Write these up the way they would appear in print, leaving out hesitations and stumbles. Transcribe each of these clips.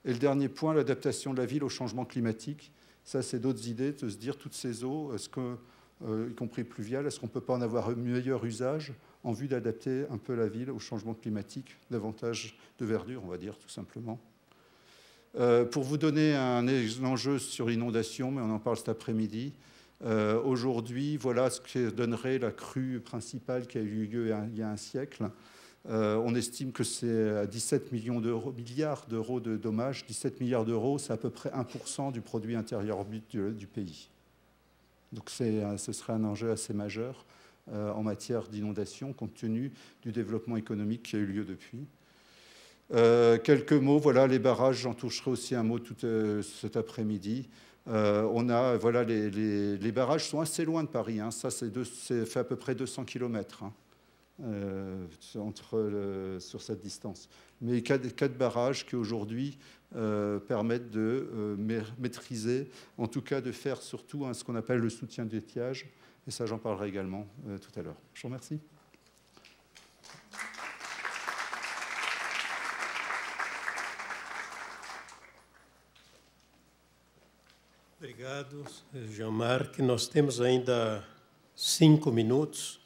Et le dernier point, l'adaptation de la ville au changement climatique. Ça, c'est d'autres idées, de se dire, toutes ces eaux, y compris pluviales, est-ce qu'on ne peut pas en avoir un meilleur usage en vue d'adapter un peu la ville au changement climatique, davantage de verdure, on va dire, tout simplement. Pour vous donner un enjeu sur l'inondation, mais on en parle cet après-midi, aujourd'hui, voilà ce que donnerait la crue principale qui a eu lieu il y a un siècle. On estime que c'est à 17 milliards d'euros de dommages. 17 milliards d'euros, c'est à peu près 1% du produit intérieur brut du pays. Donc ce serait un enjeu assez majeur en matière d'inondation, compte tenu du développement économique qui a eu lieu depuis. Quelques mots, voilà, les barrages, j'en toucherai aussi un mot tout cet après-midi. Voilà, les barrages sont assez loin de Paris, hein. Ça, c'est fait à peu près 200 km. Hein. Sur cette distance. Mais 4 barrages qui aujourd'hui permettent de maîtriser, en tout cas de faire surtout ce qu'on appelle le soutien d'étiage. Et ça, j'en parlerai également tout à l'heure. Je vous remercie. Obrigado, Jean-Marc. Nós temos ainda 5 minutos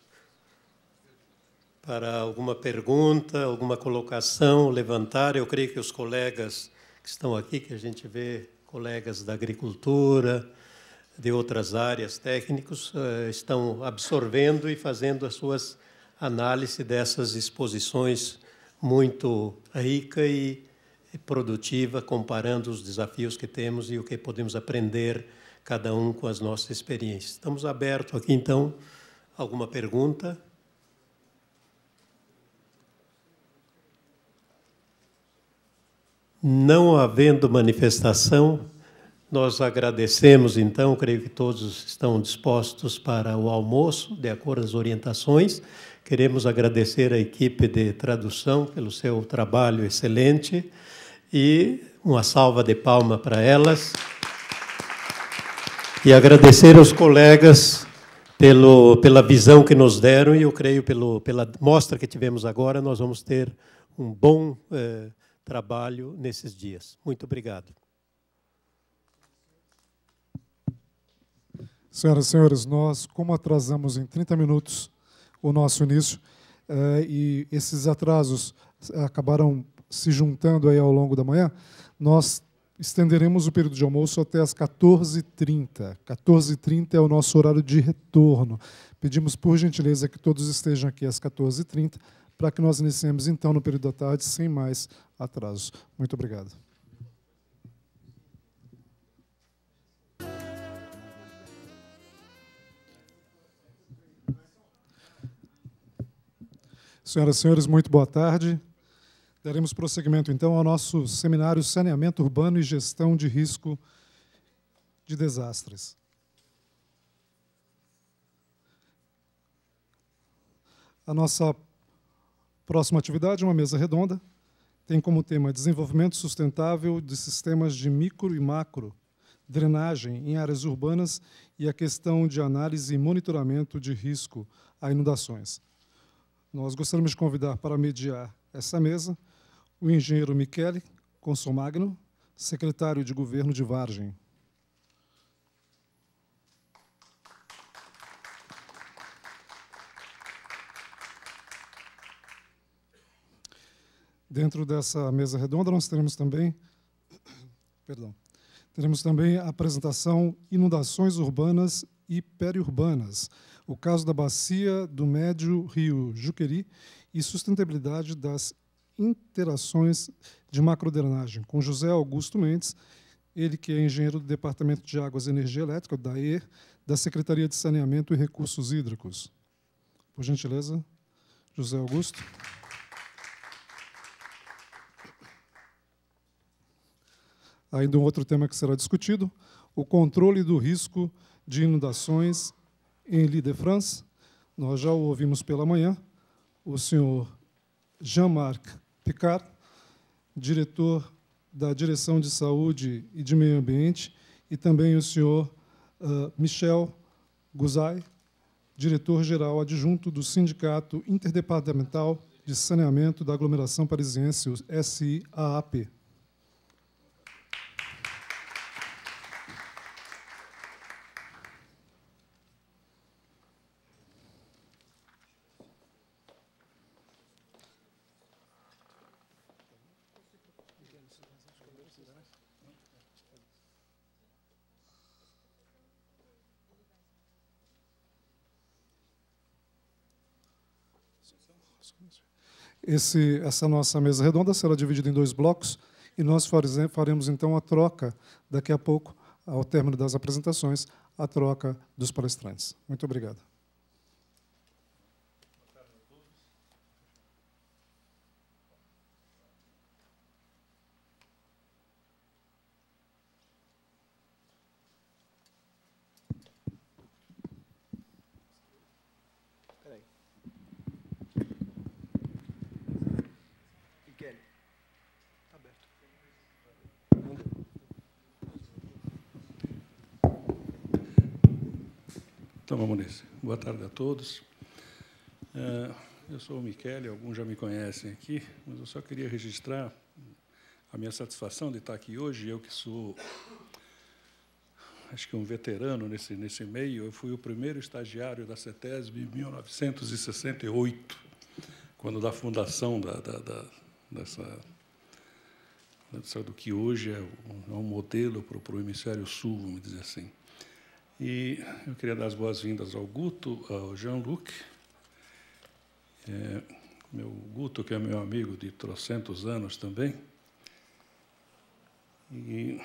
para alguma pergunta, alguma colocação, levantar. Eu creio que os colegas que estão aqui, que a gente vê colegas da agricultura, de outras áreas técnicos, estão absorvendo e fazendo as suas análises dessas exposições muito rica e produtiva, comparando os desafios que temos e o que podemos aprender, cada um com as nossas experiências. Estamos abertos aqui, então, a alguma pergunta. Não havendo manifestação, nós agradecemos, então, creio que todos estão dispostos para o almoço, de acordo às orientações. Queremos agradecer à equipe de tradução pelo seu trabalho excelente e uma salva de palmas para elas. E agradecer aos colegas pela visão que nos deram, e eu creio, pela mostra que tivemos agora, nós vamos ter um bom trabalho nesses dias. Muito obrigado. Senhoras e senhores, nós, como atrasamos em 30 minutos o nosso início, e esses atrasos acabaram se juntando aí ao longo da manhã, nós estenderemos o período de almoço até às 14h30. 14h30 é o nosso horário de retorno. Pedimos, por gentileza, que todos estejam aqui às 14h30, para que nós iniciemos, então, no período da tarde, sem mais atrasos. Muito obrigado. Senhoras e senhores, muito boa tarde. Daremos prosseguimento, então, ao nosso seminário Saneamento Urbano e Gestão de Risco de Desastres. A nossa próxima atividade é uma mesa redonda. Tem como tema desenvolvimento sustentável de sistemas de micro e macro, drenagem em áreas urbanas e a questão de análise e monitoramento de risco a inundações. Nós gostaríamos de convidar para mediar essa mesa o engenheiro Michele Consomagno, secretário de Governo de Vargem. Dentro dessa mesa redonda, nós teremos também a apresentação Inundações Urbanas e Periurbanas, o caso da bacia do Médio Rio Juqueri e sustentabilidade das interações de macrodrenagem, com José Augusto Mendes, ele que é engenheiro do Departamento de Águas e Energia Elétrica, da DAER, da Secretaria de Saneamento e Recursos Hídricos. Por gentileza, José Augusto. Ainda um outro tema que será discutido, o controle do risco de inundações em Île-de-France. Nós já o ouvimos pela manhã, o senhor Jean-Marc Picard, diretor da Direção de Saúde e de Meio Ambiente, e também o senhor Michel Guzay, diretor-geral adjunto do Sindicato Interdepartamental de Saneamento da Aglomeração Parisiense, o SIAAP. Essa nossa mesa redonda será dividida em 2 blocos e nós faremos, então, a troca, daqui a pouco, ao término das apresentações, a troca dos palestrantes. Muito obrigado. Então, vamos nesse. Boa tarde a todos. Eu sou o Michele, alguns já me conhecem aqui, mas eu só queria registrar a minha satisfação de estar aqui hoje. Eu que sou, acho que um veterano nesse meio, eu fui o primeiro estagiário da CETESB em 1968, quando da fundação do que hoje é um modelo para o hemisfério sul, vamos dizer assim. E eu queria dar as boas-vindas ao Guto, ao Jean-Luc. Meu Guto, que é meu amigo de trocentos anos também. E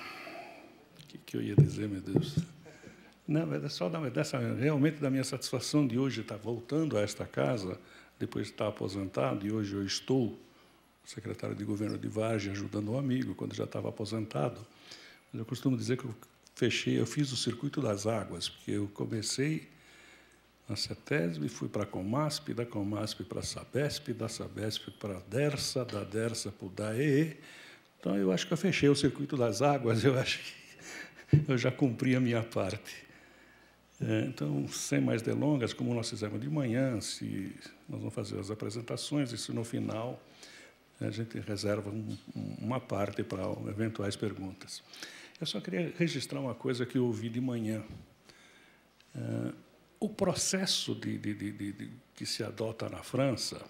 o que eu ia dizer, meu Deus? Não, é só realmente da minha satisfação de hoje estar voltando a esta casa, depois de estar aposentado, e hoje eu estou secretário de governo de Vargem, ajudando um amigo, quando já estava aposentado. Mas eu costumo dizer que eu fiz o circuito das águas, porque eu comecei na CETESB, fui para a Comasp, da Comasp para a Sabesp, da Sabesp para a DERSA, da DERSA para o DAEE. Então, eu acho que eu fechei o circuito das águas, eu acho que eu já cumpri a minha parte. Então, sem mais delongas, como nós fizemos de manhã, nós vamos fazer as apresentações, e se no final a gente reserva uma parte para eventuais perguntas. Eu só queria registrar uma coisa que eu ouvi de manhã. O processo que se adota na França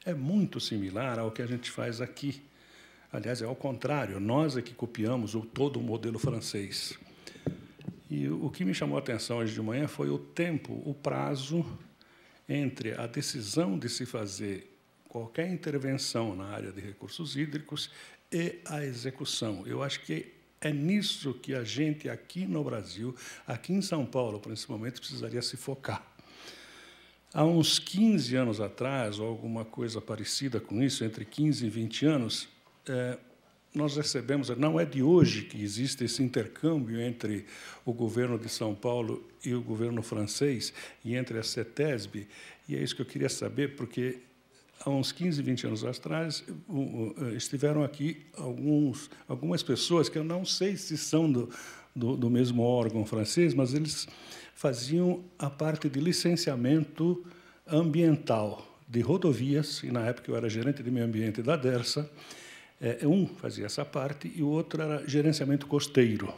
é muito similar ao que a gente faz aqui. Aliás, é ao contrário, nós é que copiamos todo o modelo francês. E o que me chamou a atenção hoje de manhã foi o prazo entre a decisão de se fazer qualquer intervenção na área de recursos hídricos e a execução. Eu acho que é nisso que a gente, aqui no Brasil, aqui em São Paulo, principalmente, precisaria se focar. Há uns 15 anos atrás, ou alguma coisa parecida com isso, entre 15 e 20 anos, nós recebemos, não é de hoje que existe esse intercâmbio entre o governo de São Paulo e o governo francês, e entre a CETESB, e é isso que eu queria saber, porque há uns 15, 20 anos atrás, estiveram aqui algumas pessoas que eu não sei se são do mesmo órgão francês, mas eles faziam a parte de licenciamento ambiental de rodovias, e, na época, eu era gerente de meio ambiente da DERSA. Um fazia essa parte e o outro era gerenciamento costeiro.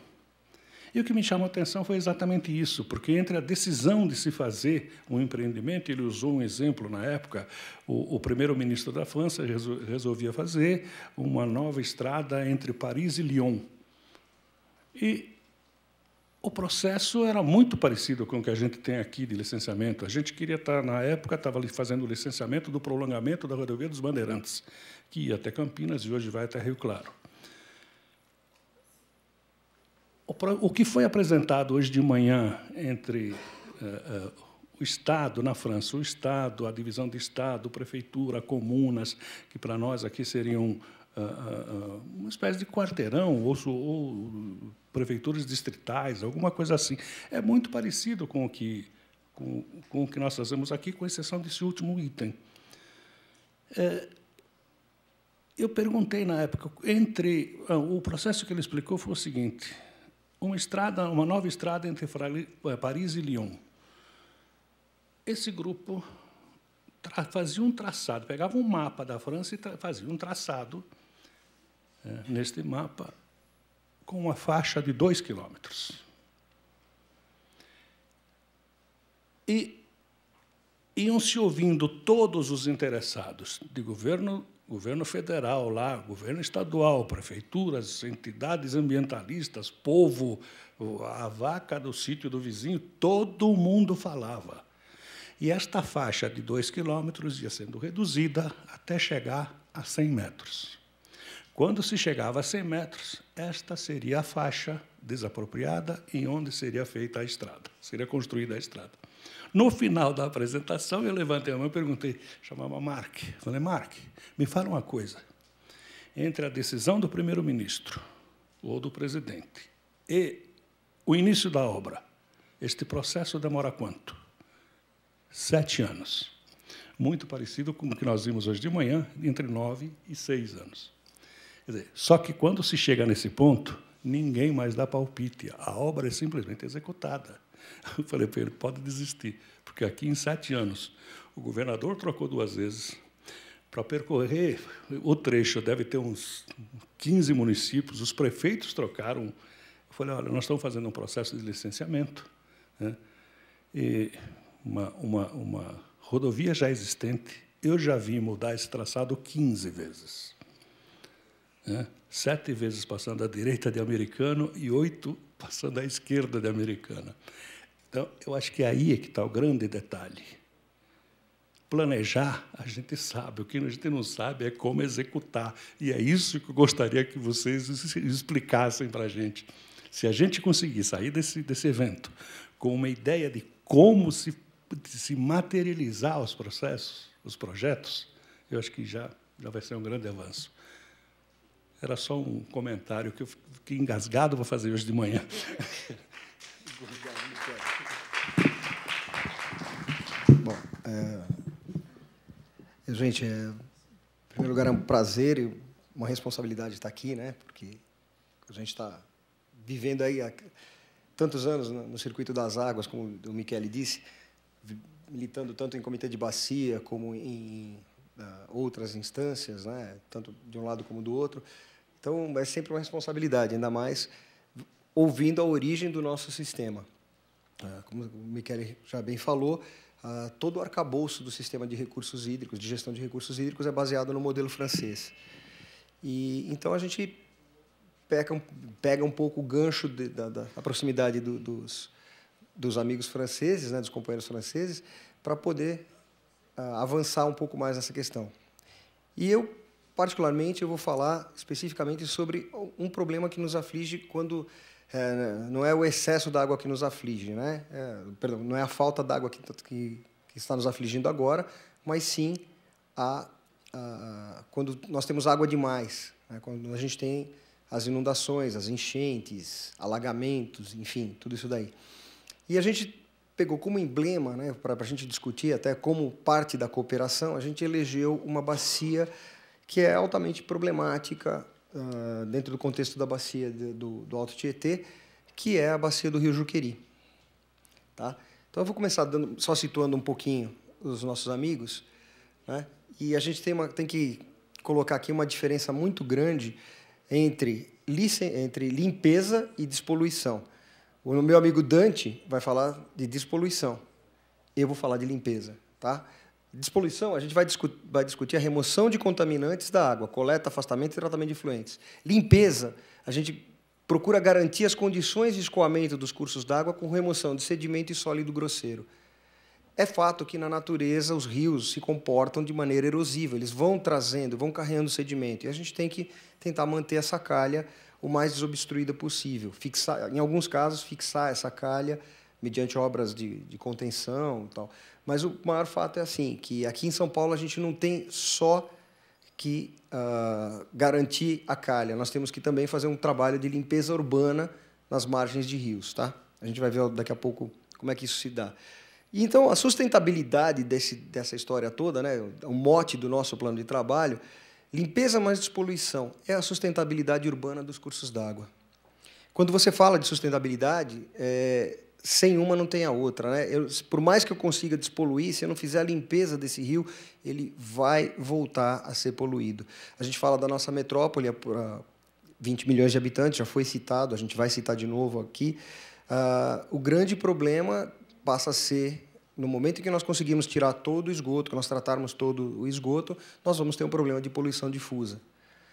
E o que me chamou a atenção foi exatamente isso, porque entre a decisão de se fazer um empreendimento, ele usou um exemplo na época, o primeiro-ministro da França resolvia fazer uma nova estrada entre Paris e Lyon. E o processo era muito parecido com o que a gente tem aqui de licenciamento. A gente queria estar, na época, estava fazendo o licenciamento do prolongamento da rodovia dos Bandeirantes, que ia até Campinas e hoje vai até Rio Claro. O que foi apresentado hoje de manhã entre o Estado na França, o Estado, a divisão de Estado, prefeitura, comunas, que para nós aqui seriam uma espécie de quarteirão, ou prefeituras distritais, alguma coisa assim, é muito parecido com o que nós fazemos aqui, com exceção desse último item. Eu perguntei, na época, o processo que ele explicou foi o seguinte: uma nova estrada entre Paris e Lyon. Esse grupo fazia um traçado, pegava um mapa da França e fazia um traçado, neste mapa, com uma faixa de 2 quilômetros. E iam se ouvindo todos os interessados, de governo governo federal lá, governo estadual, prefeituras, entidades ambientalistas, povo, a vaca do sítio do vizinho, todo mundo falava. E esta faixa de 2 quilômetros ia sendo reduzida até chegar a 100 metros. Quando se chegava a 100 metros, esta seria a faixa desapropriada em onde seria feita a estrada, seria construída a estrada. No final da apresentação, eu levantei a mão e perguntei, chamava Mark, falei, Mark, me fala uma coisa, entre a decisão do primeiro-ministro ou do presidente e o início da obra, este processo demora quanto? 7 anos. Muito parecido com o que nós vimos hoje de manhã, entre 9 e 6 anos. Quer dizer, só que, quando se chega nesse ponto, ninguém mais dá palpite, a obra é simplesmente executada. Eu falei para ele, pode desistir, porque aqui, em 7 anos, o governador trocou 2 vezes. Para percorrer o trecho, deve ter uns 15 municípios, os prefeitos trocaram. Eu falei, olha, nós estamos fazendo um processo de licenciamento, né? E uma rodovia já existente, eu já vi mudar esse traçado 15 vezes. 7 vezes passando à direita de Americana e 8 passando à esquerda de Americana. Então, eu acho que aí é que está o grande detalhe. Planejar, a gente sabe. O que a gente não sabe é como executar. E é isso que eu gostaria que vocês explicassem para a gente. Se a gente conseguir sair desse evento com uma ideia de como se materializar os processos, os projetos, eu acho que já vai ser um grande avanço. Era só um comentário que eu fiquei engasgado para fazer hoje de manhã. Bom, gente, em primeiro lugar, é um prazer e uma responsabilidade estar aqui, né? Porque a gente está vivendo aí há tantos anos no circuito das águas, como o Michele disse, militando tanto em comitê de bacia como em outras instâncias, né? Tanto de um lado como do outro. Então, é sempre uma responsabilidade, ainda mais ouvindo a origem do nosso sistema. Como o Michele já bem falou, todo o arcabouço do sistema de recursos hídricos, de gestão de recursos hídricos, é baseado no modelo francês. E então a gente pega um pouco o gancho da proximidade dos amigos franceses, né, dos companheiros franceses, para poder avançar um pouco mais nessa questão. E particularmente, eu vou falar especificamente sobre um problema que nos aflige quando não é o excesso da água que nos aflige, né? Perdão, não é a falta d'água que está nos afligindo agora, mas sim quando nós temos água demais, né? Quando a gente tem as inundações, as enchentes, alagamentos, enfim, tudo isso daí. E a gente pegou como emblema, né, para a gente discutir, até como parte da cooperação, a gente elegeu uma bacia que é altamente problemática dentro do contexto da bacia do Alto Tietê, que é a bacia do Rio Juqueri. Tá? Então, eu vou começar só situando um pouquinho os nossos amigos, né? E a gente tem que colocar aqui uma diferença muito grande entre limpeza e despoluição. O meu amigo Dante vai falar de despoluição. Eu vou falar de limpeza. Tá? Despoluição, a gente vai discutir a remoção de contaminantes da água, coleta, afastamento e tratamento de efluentes. Limpeza, a gente procura garantir as condições de escoamento dos cursos d'água com remoção de sedimento e sólido grosseiro. É fato que, na natureza, os rios se comportam de maneira erosiva, eles vão carregando sedimento, e a gente tem que tentar manter essa calha o mais desobstruída possível. Em alguns casos, fixar essa calha mediante obras de contenção e tal. Mas o maior fato é assim, que aqui em São Paulo a gente não tem só que garantir a calha, nós temos que também fazer um trabalho de limpeza urbana nas margens de rios. Tá? A gente vai ver daqui a pouco como é que isso se dá. E, então, a sustentabilidade dessa história toda, né, o mote do nosso plano de trabalho, limpeza mais despoluição, é a sustentabilidade urbana dos cursos d'água. Quando você fala de sustentabilidade, sem uma não tem a outra, né? Por mais que eu consiga despoluir, se eu não fizer a limpeza desse rio, ele vai voltar a ser poluído. A gente fala da nossa metrópole, 20 milhões de habitantes, já foi citado, a gente vai citar de novo aqui. O grande problema passa a ser No momento em que nós conseguirmos tirar todo o esgoto, que nós tratarmos todo o esgoto, nós vamos ter um problema de poluição difusa.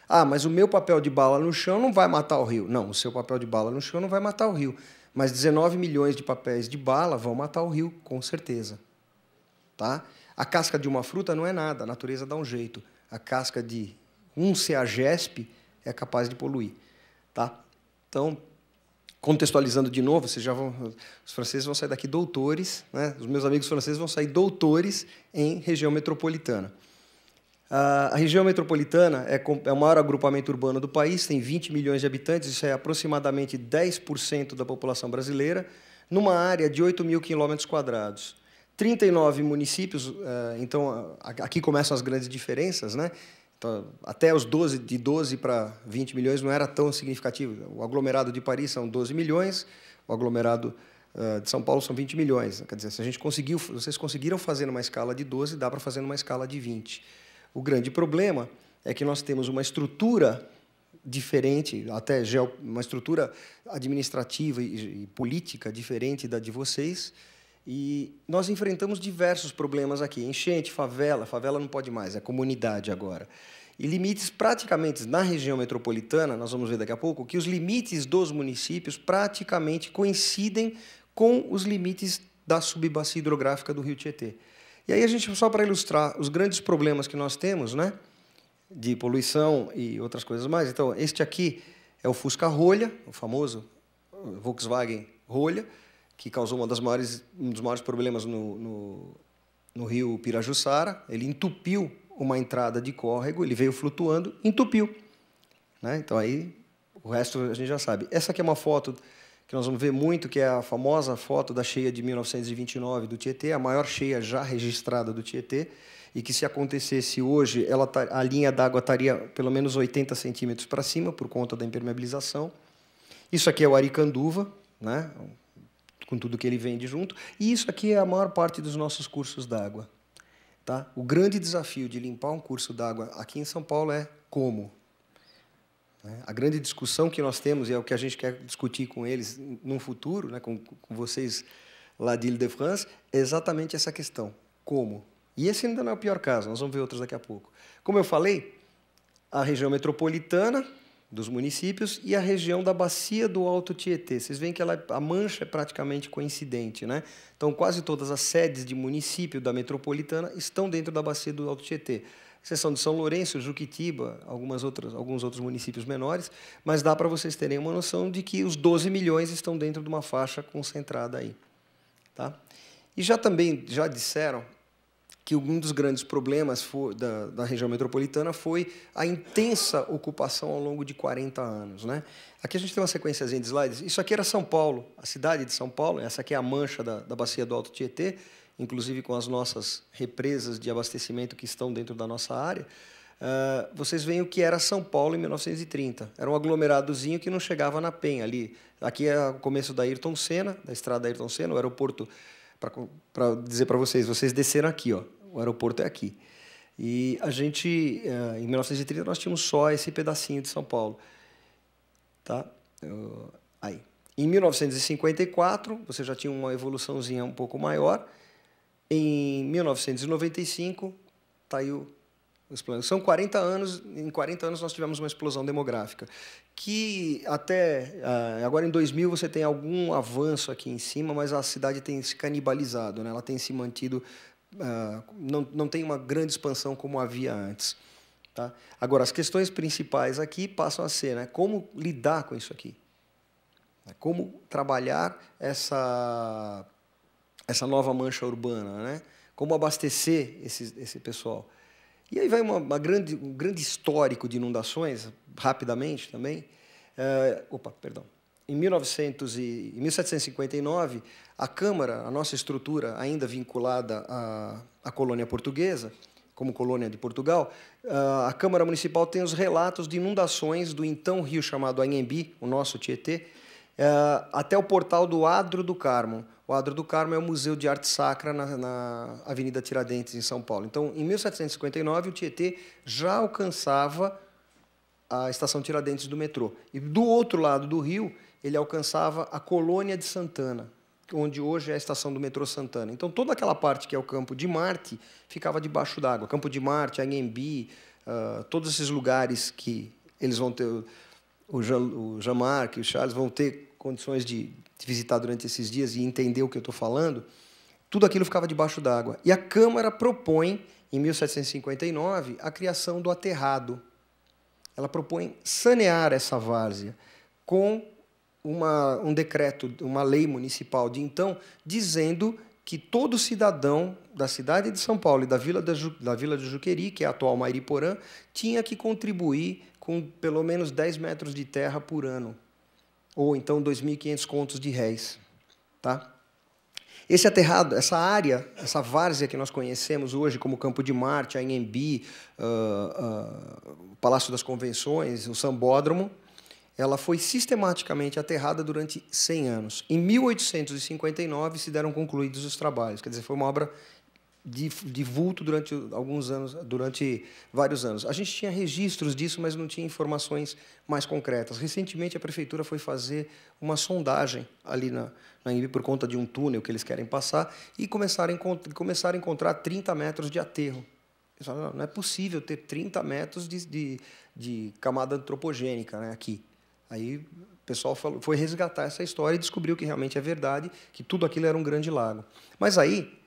Ah, mas o meu papel de bala no chão não vai matar o rio. Não, o seu papel de bala no chão não vai matar o rio. Mas 19 milhões de papéis de bala vão matar o rio, com certeza. Tá? A casca de uma fruta não é nada, a natureza dá um jeito. A casca de um CEAGESP é capaz de poluir. Tá? Então, contextualizando de novo, os franceses vão sair daqui doutores, né? Os meus amigos franceses vão sair doutores em região metropolitana. A região metropolitana é o maior agrupamento urbano do país, tem 20 milhões de habitantes, isso é aproximadamente 10% da população brasileira, numa área de 8 mil quilômetros quadrados. 39 municípios, então aqui começam as grandes diferenças, né? Então, até os 12 para 20 milhões não era tão significativo. O aglomerado de Paris são 12 milhões, o aglomerado de São Paulo são 20 milhões. Quer dizer, se vocês conseguiram fazer numa escala de 12, dá para fazer numa escala de 20. O grande problema é que nós temos uma estrutura diferente, até uma estrutura administrativa e política diferente da de vocês, e nós enfrentamos diversos problemas aqui. Enchente, favela não pode mais, é comunidade agora. E limites praticamente, na região metropolitana, nós vamos ver daqui a pouco, que os limites dos municípios praticamente coincidem com os limites da subbacia hidrográfica do Rio Tietê. E aí, só para ilustrar os grandes problemas que nós temos, né, de poluição e outras coisas mais. Então, este aqui é o Fusca Rolha, o famoso Volkswagen Rolha, que causou um dos maiores problemas no rio Pirajussara. Ele entupiu uma entrada de córrego, ele veio flutuando, entupiu. Né? Então, aí, o resto a gente já sabe. Essa aqui é uma foto que nós vamos ver muito, que é a famosa foto da cheia de 1929 do Tietê, a maior cheia já registrada do Tietê, e que, se acontecesse hoje, a linha d'água estaria pelo menos 80 centímetros para cima, por conta da impermeabilização. Isso aqui é o Aricanduva, né? Com tudo que ele vende junto. E isso aqui é a maior parte dos nossos cursos d'água. Tá? O grande desafio de limpar um curso d'água aqui em São Paulo é como. A grande discussão que nós temos, e é o que a gente quer discutir com eles no futuro, né, com vocês lá de Île-de-France, é exatamente essa questão. Como? E esse ainda não é o pior caso, nós vamos ver outros daqui a pouco. Como eu falei, a região metropolitana dos municípios e a região da bacia do Alto Tietê. Vocês veem que a mancha é praticamente coincidente, né? Então, quase todas as sedes de município da metropolitana estão dentro da bacia do Alto Tietê. Exceção de São Lourenço, Juquitiba, alguns outros municípios menores, mas dá para vocês terem uma noção de que os 12 milhões estão dentro de uma faixa concentrada aí. Tá? E já disseram que um dos grandes problemas da região metropolitana foi a intensa ocupação ao longo de 40 anos. Né? Aqui a gente tem uma sequenciazinha de slides. Isso aqui era São Paulo, a cidade de São Paulo. Essa aqui é a mancha da bacia do Alto Tietê, inclusive com as nossas represas de abastecimento que estão dentro da nossa área. Vocês veem o que era São Paulo em 1930. Era um aglomeradozinho que não chegava na Penha. Ali. Aqui é o começo da Ayrton Senna, da estrada Ayrton Senna, o aeroporto. Para dizer para vocês desceram aqui, ó, o aeroporto é aqui. E a gente, em 1930, nós tínhamos só esse pedacinho de São Paulo. Tá? Aí. Em 1954, você já tinha uma evoluçãozinha um pouco maior. Em 1995, está aí os planos. São 40 anos, em 40 anos nós tivemos uma explosão demográfica, que até agora em 2000 você tem algum avanço aqui em cima, mas a cidade tem se canibalizado, né? Ela tem se mantido, não tem uma grande expansão como havia antes. Tá? Agora, as questões principais aqui passam a ser, né, como lidar com isso aqui, como trabalhar essa nova mancha urbana, né? Como abastecer esse pessoal. E aí vai um grande histórico de inundações, rapidamente também. Em 1759, a Câmara, a nossa estrutura ainda vinculada à colônia portuguesa, como colônia de Portugal, a Câmara Municipal tem os relatos de inundações do então rio chamado Anhembi, o nosso Tietê, até o portal do Adro do Carmo. O Adro do Carmo é o Museu de Arte Sacra na Avenida Tiradentes, em São Paulo. Então, em 1759, o Tietê já alcançava a estação Tiradentes do metrô. E do outro lado do rio, ele alcançava a colônia de Santana. onde hoje é a estação do metrô Santana. Então, toda aquela parte que é o Campo de Marte ficava debaixo d'água. Campo de Marte, Anhembi, todos esses lugares que eles vão ter, o Jean-Marc e o Charles vão ter condições de visitar durante esses dias e entender o que eu estou falando, tudo aquilo ficava debaixo d'água. E a Câmara propõe, em 1759, a criação do aterrado. Ela propõe sanear essa várzea com um decreto, uma lei municipal de então, dizendo que todo cidadão da cidade de São Paulo e da Vila de Juqueri, que é a atual Mairiporã, tinha que contribuir com pelo menos 10 metros de terra por ano, ou então 2.500 contos de réis. Tá? Esse aterrado, essa área, essa várzea que nós conhecemos hoje como Campo de Marte, Anhembi, o Palácio das Convenções, o Sambódromo, ela foi sistematicamente aterrada durante 100 anos. Em 1859 se deram concluídos os trabalhos, quer dizer, foi uma obra de vulto durante alguns anos, durante vários anos. A gente tinha registros disso, mas não tinha informações mais concretas. Recentemente a prefeitura foi fazer uma sondagem ali na Anhembi por conta de um túnel que eles querem passar e começaram a encontrar 30 metros de aterro. Eles falaram, não é possível ter 30 metros de camada antropogênica, né, aqui. Aí o pessoal foi resgatar essa história e descobriu que realmente é verdade, que tudo aquilo era um grande lago. Mas aí,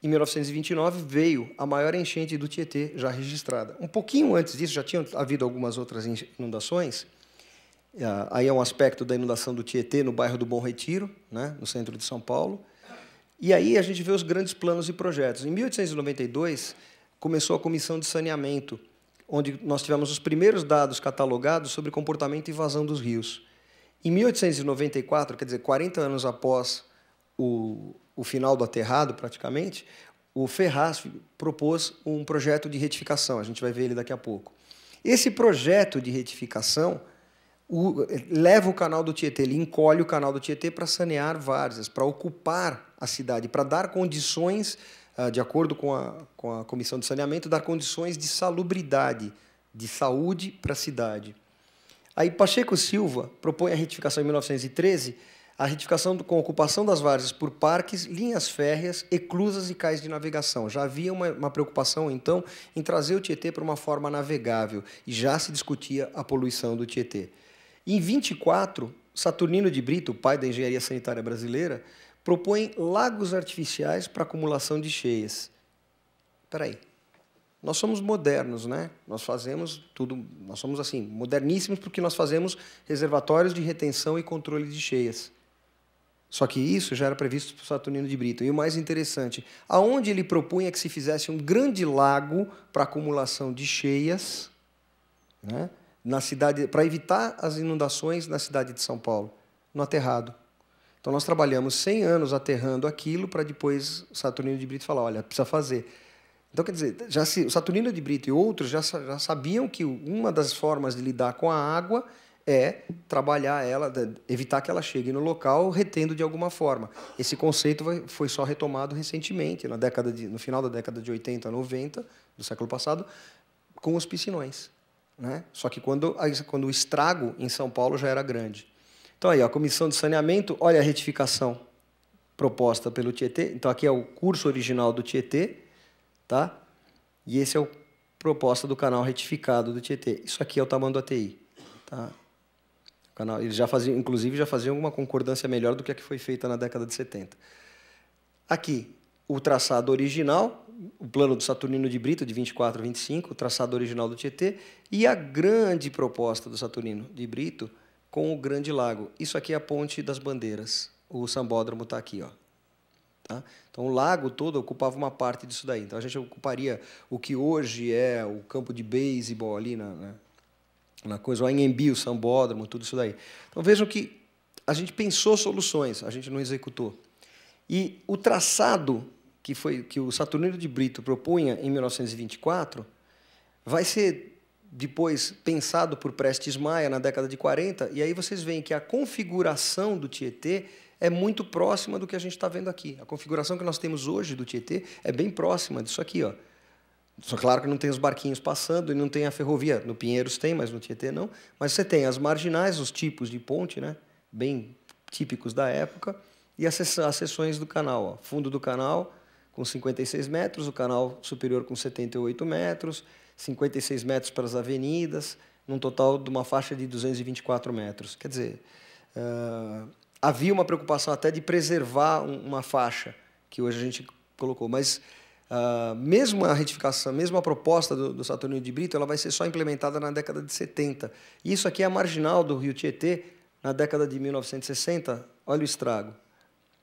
em 1929, veio a maior enchente do Tietê já registrada. Um pouquinho antes disso, já tinham havido algumas outras inundações. Aí é um aspecto da inundação do Tietê no bairro do Bom Retiro, né, no centro de São Paulo. E aí a gente vê os grandes planos e projetos. Em 1892, começou a Comissão de Saneamento, onde nós tivemos os primeiros dados catalogados sobre comportamento e vazão dos rios. Em 1894, quer dizer, 40 anos após o final do aterrado, praticamente, o Ferraz propôs um projeto de retificação. A gente vai ver ele daqui a pouco. Esse projeto de retificação leva o canal do Tietê, ele encolhe o canal do Tietê para sanear várzeas, para ocupar a cidade, para dar condições, de acordo com a Comissão de Saneamento, dar condições de salubridade, de saúde para a cidade. Aí Pacheco Silva propõe a retificação em 1913, a retificação com ocupação das várzeas por parques, linhas férreas, eclusas e cais de navegação. Já havia uma preocupação, então, em trazer o Tietê para uma forma navegável, e já se discutia a poluição do Tietê. Em 24, Saturnino de Brito, pai da engenharia sanitária brasileira, propõe lagos artificiais para acumulação de cheias. Espera aí. Nós somos modernos, né? Nós fazemos tudo, nós somos assim, moderníssimos porque nós fazemos reservatórios de retenção e controle de cheias. Só que isso já era previsto por Saturnino de Brito. E o mais interessante, aonde ele propunha que se fizesse um grande lago para acumulação de cheias, né, na cidade, para evitar as inundações na cidade de São Paulo, no aterrado. Então, nós trabalhamos 100 anos aterrando aquilo para depois Saturnino de Brito falar, olha, precisa fazer. Então, quer dizer, o Saturnino de Brito e outros já sabiam que uma das formas de lidar com a água é trabalhar ela, evitar que ela chegue no local retendo de alguma forma. Esse conceito foi só retomado recentemente, no final da década de 80, 90, do século passado, com os piscinões, né? Só que quando o estrago em São Paulo já era grande. Então, aí, a Comissão de Saneamento, olha a retificação proposta pelo Tietê. Então, aqui é o curso original do Tietê, tá? E esse é a proposta do canal retificado do Tietê. Isso aqui é o tamanho do ATI. Tá? O canal, eles inclusive, já faziam uma concordância melhor do que a que foi feita na década de 70. Aqui, o traçado original, o plano do Saturnino de Brito, de 24 a 25, o traçado original do Tietê, e a grande proposta do Saturnino de Brito, com o Grande Lago. Isso aqui é a Ponte das Bandeiras. O Sambódromo está aqui, ó. Tá? Então, o lago todo ocupava uma parte disso daí. Então, a gente ocuparia o que hoje é o campo de beisebol ali na coisa, o Anhembi, o Sambódromo, tudo isso daí. Então, vejam que a gente pensou soluções, a gente não executou. E o traçado que o Saturnino de Brito propunha em 1924 vai ser depois pensado por Prestes Maia na década de 40, e aí vocês veem que a configuração do Tietê é muito próxima do que a gente está vendo aqui. A configuração que nós temos hoje do Tietê é bem próxima disso aqui, ó. Só claro que não tem os barquinhos passando e não tem a ferrovia. No Pinheiros tem, mas no Tietê não. Mas você tem as marginais, os tipos de ponte, né, bem típicos da época, e as seções do canal. Ó. Fundo do canal com 56 metros, o canal superior com 78 metros, 56 metros para as avenidas, num total de uma faixa de 224 metros. Quer dizer, havia uma preocupação até de preservar uma faixa, que hoje a gente colocou, mas mesmo a retificação, mesmo a proposta do Saturnino de Brito, ela vai ser só implementada na década de 70. Isso aqui é a marginal do Rio Tietê, na década de 1960, olha o estrago.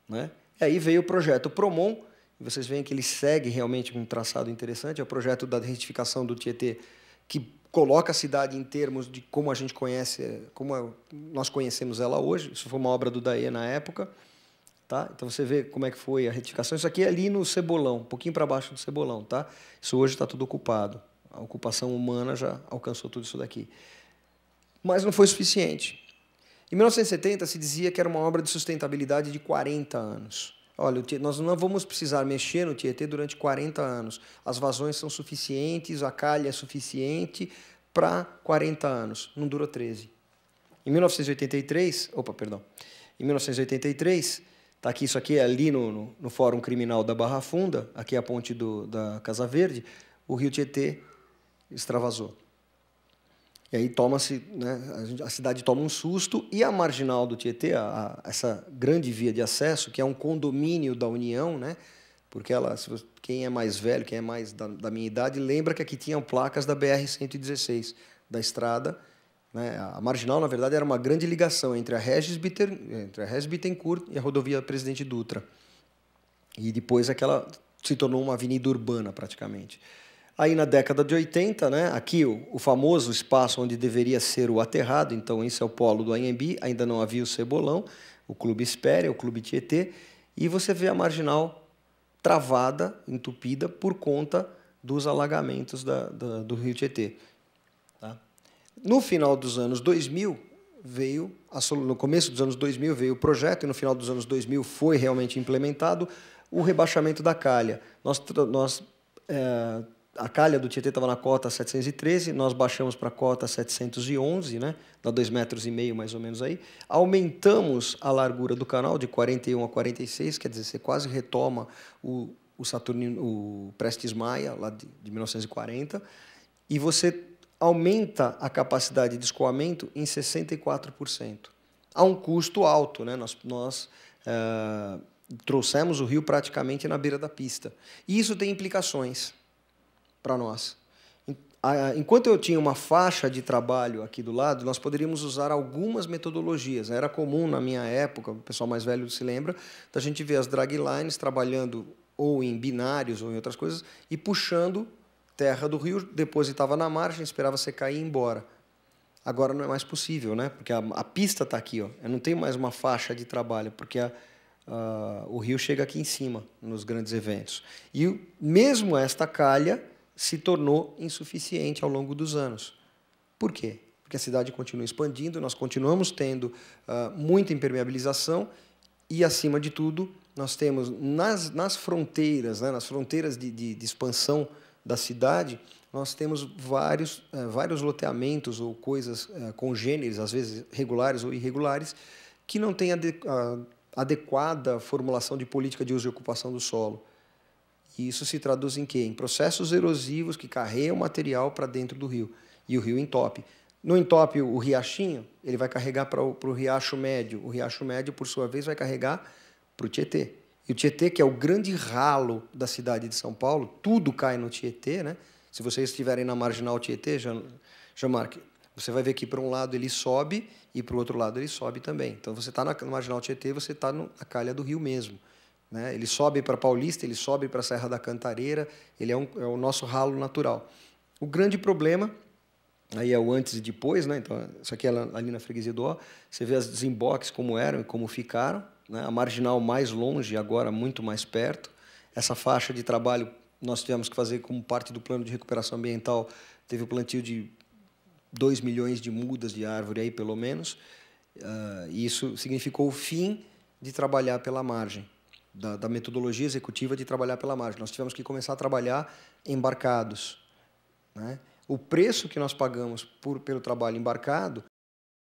Né? E aí veio o projeto Promon, e vocês veem que ele segue realmente um traçado interessante, é o projeto da retificação do Tietê, que coloca a cidade em termos de como a gente conhece, como nós conhecemos ela hoje. Isso foi uma obra do Daê na época. Tá? Então você vê como é que foi a retificação. Isso aqui é ali no Cebolão, um pouquinho para baixo do Cebolão. Tá? Isso hoje está tudo ocupado. A ocupação humana já alcançou tudo isso daqui. Mas não foi suficiente. Em 1970 se dizia que era uma obra de sustentabilidade de 40 anos. Olha, nós não vamos precisar mexer no Tietê durante 40 anos. As vazões são suficientes, a calha é suficiente para 40 anos. Não durou 13. Em 1983, em 1983, tá aqui, isso aqui é ali no Fórum Criminal da Barra Funda, aqui é a ponte da Casa Verde, o rio Tietê extravasou. E aí toma-se, né, a cidade toma um susto, e a marginal do Tietê, essa grande via de acesso, que é um condomínio da União, né, porque quem é mais velho, quem é mais da minha idade, lembra que aqui tinham placas da BR-116, da estrada. Né, a marginal, na verdade, era uma grande ligação entre a Regis Bittencourt e a rodovia Presidente Dutra. E depois aquela se tornou uma avenida urbana, praticamente. Aí, na década de 80, né, aqui o famoso espaço onde deveria ser o aterrado, então esse é o polo do Anhembi, ainda não havia o Cebolão, o Clube Espéria, o Clube Tietê, e você vê a marginal travada, entupida, por conta dos alagamentos do rio Tietê. Tá? No final dos anos 2000, no começo dos anos 2000 veio o projeto, e no final dos anos 2000 foi realmente implementado o rebaixamento da calha. A calha do Tietê estava na cota 713, nós baixamos para a cota 711, né? Dá 2,5 metros mais ou menos aí. Aumentamos a largura do canal de 41 a 46, quer dizer, você quase retoma o Prestes Maia, lá de 1940, e você aumenta a capacidade de escoamento em 64%. A um custo alto, né? Nós trouxemos o rio praticamente na beira da pista. E isso tem implicações para nós. Enquanto eu tinha uma faixa de trabalho aqui do lado, nós poderíamos usar algumas metodologias. Era comum, na minha época, o pessoal mais velho se lembra, da gente ver as draglines trabalhando ou em binários ou em outras coisas e puxando terra do rio, depositava na margem, esperava secar e ir embora. Agora não é mais possível, né? Porque a pista está aqui. Ó. Eu não tenho mais uma faixa de trabalho, porque o rio chega aqui em cima, nos grandes eventos. E mesmo esta calha se tornou insuficiente ao longo dos anos. Por quê? Porque a cidade continua expandindo, nós continuamos tendo muita impermeabilização e, acima de tudo, nós temos nas fronteiras, né, nas fronteiras de expansão da cidade, nós temos vários loteamentos ou coisas congêneres, às vezes regulares ou irregulares, que não têm adequada formulação de política de uso e ocupação do solo. E isso se traduz em quê? Em processos erosivos que carregam material para dentro do rio. E o rio entope. No entope, o riachinho, ele vai carregar para o riacho médio. O riacho médio, por sua vez, vai carregar para o Tietê. E o Tietê, que é o grande ralo da cidade de São Paulo, tudo cai no Tietê, né? Se vocês estiverem na marginal Tietê, Jean-Marc, você vai ver que para um lado ele sobe e para o outro lado ele sobe também. Então, você está na marginal Tietê, você está na calha do rio mesmo. Né? Ele sobe para Paulista, ele sobe para a Serra da Cantareira, ele é o nosso ralo natural. O grande problema, aí é o antes e depois, né? Então, isso aqui é ali na freguesia do Ó, você vê as desemboques como eram e como ficaram, né? A marginal mais longe, agora muito mais perto. Essa faixa de trabalho nós tivemos que fazer como parte do plano de recuperação ambiental, teve o plantio de 2 milhões de mudas de árvore, aí, pelo menos, e isso significou o fim de trabalhar pela margem. Da metodologia executiva de trabalhar pela margem. Nós tivemos que começar a trabalhar embarcados. Né? O preço que nós pagamos pelo trabalho embarcado